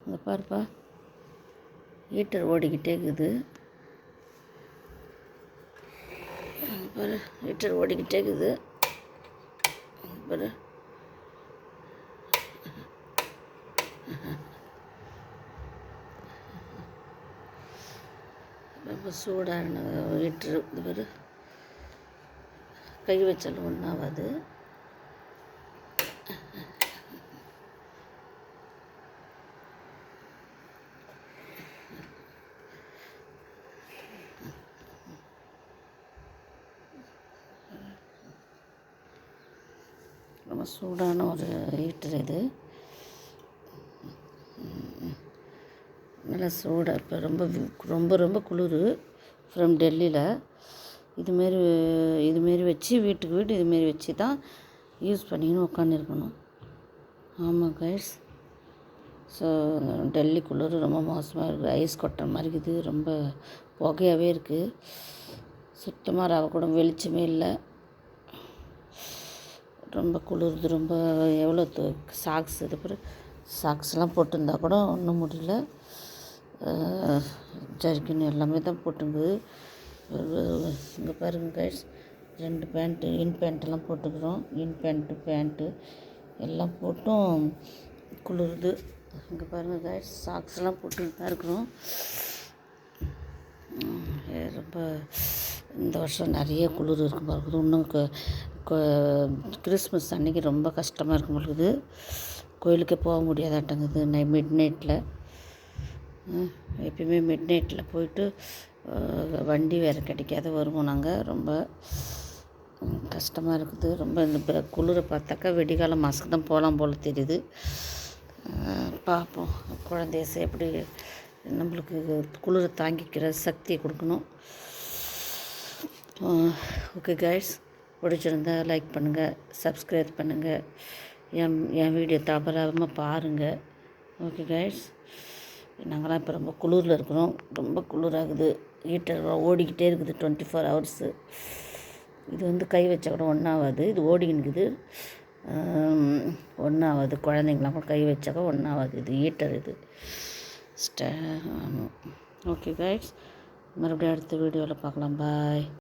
இங்கே பாருப்பா, ஹீட்டர் ஓடிக்கிட்டே இருக்குது. பாரு, ஹீட்டர் ஓடிக்கிட்டே இருக்குது. பாரு, ரொம்ப சூடான ஹீட்ரு. இது பாரு, கை வச்சாலும் ஒன்றாகாது. ரொம்ப சூடான ஒரு ஹீட்டர் இது. நல்லா சூடாக இப்போ ரொம்ப ரொம்ப ரொம்ப குளிர் ஃப்ரம் டெல்லியில். இதுமாரி வச்சு வீட்டுக்கு இதுமாரி வச்சு தான் யூஸ் பண்ணின்னு உட்காந்துருக்கணும். ஆமாம் கைஸ். ஸோ டெல்லி குளிர் ரொம்ப மோசமாக இருக்குது. ஐஸ் கொட்டுற மாதிரி இருக்குது. ரொம்ப புகையாகவே இருக்குது. சுத்தமாக ரவை கூட வெளிச்சமே இல்லை. ரொம்ப குளிருது. ரொம்ப எவ்வளோ சாக்ஸ் இது பிறகு சாக்ஸ்லாம் போட்டிருந்தா கூட ஒன்றும் முடியல. ஜர்க்கின் எல்லாமே தான் போட்டுங்குது. இங்கே பாருங்கள் கைஸ், 2 பேண்ட்டு பேண்ட்டெல்லாம் போட்டுக்கிறோம். பேண்ட்டு எல்லாம் போட்டும் குளிருது. இங்கே பாருங்கள் கைஸ், சாக்ஸ்லாம் போட்டுக்கிட்டு தான் இருக்கிறோம். ரொம்ப இந்த வருஷம் நிறைய குளிர் இருக்கும் பார்க்குது. இன்னும் கிறிஸ்மஸ் அன்றைக்கி ரொம்ப கஷ்டமாக இருக்கும் பொழுது. கோயிலுக்கே போக முடியாதாட்டங்குது. மிட் நைட்டில் எப்பயுமே மிட் நைட்டில் போயிட்டு வண்டி வேறு கிடைக்காத வருவோம் நாங்கள். ரொம்ப கஷ்டமாக இருக்குது. ரொம்ப இந்த குளிரை பார்த்தாக்கா வெடிகால மாதத்துக்கு தான் போகலாம் போல் தெரியுது. பார்ப்போம். குழந்தைய எப்படி நம்மளுக்கு குளிரை தாங்கிக்கிற சக்தியை கொடுக்கணும். ஓகே கைஸ், பிடிச்சிருந்தா லைக் பண்ணுங்கள், சப்ஸ்கிரைப் பண்ணுங்கள், என் வீடியோ தவறாமல் பாருங்கள். ஓகே கைஸ், நாங்களாம் இப்போ ரொம்ப குளிரில் இருக்கிறோம். ரொம்ப குளிராகுது. ஹீட்டர் ஓடிக்கிட்டே இருக்குது 24 hours. இது கை வச்சா கூட ஒன்றாகாது. இது ஓடிக்கின்னுக்குது, ஒன்றாகாது. குழந்தைங்களாம் கூட கை வச்சாக்கா ஒன்றாகாது. இது ஹீட்டர் இது. ஓகே கைஸ், மறுபடியும் அடுத்த வீடியோவில் பார்க்கலாம். பாய்.